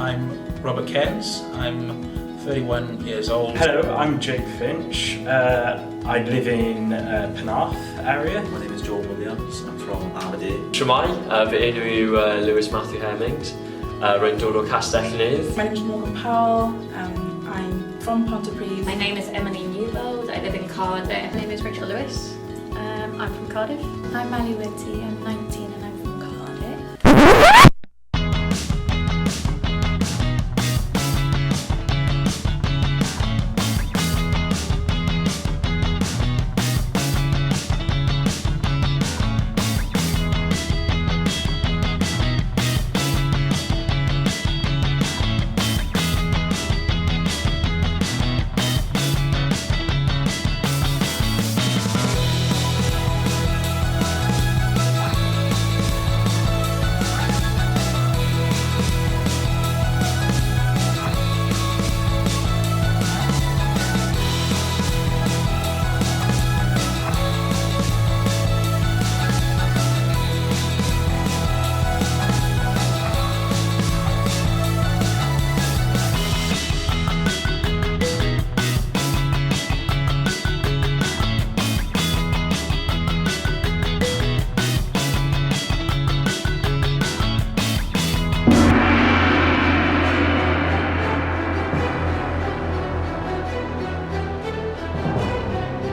I'm Robert Cairns. I'm 31 years old. Hello, I'm Jake Finch. I live in Penarth area. My name is John Williams. I'm from Aberdeen. Shwmai, fy enw yw Lewis Matthew Hemmings. Rwy'n dod o Castell Nedd. My name is Morgan Powell. I'm from Pontypridd. My name is Emily Newbold. I live in Cardiff. My name is Rachel Lewis. I'm from Cardiff. I'm Mally Whitty. I'm 19 and I'm from Cardiff.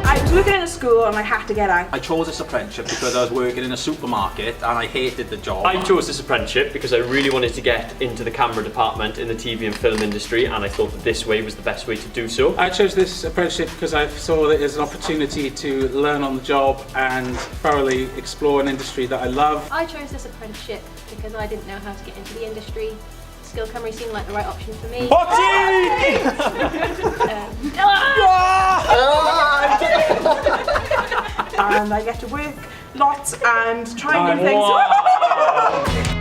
I was working in a school and I had to get out. I chose this apprenticeship because I was working in a supermarket and I hated the job. I chose this apprenticeship because I really wanted to get into the camera department in the TV and film industry, and I thought that this way was the best way to do so. I chose this apprenticeship because I saw that there's an opportunity to learn on the job and thoroughly explore an industry that I love. I chose this apprenticeship because I didn't know how to get into the industry. Skill Cymru seemed like the right option for me. And I get to work lots and try new things.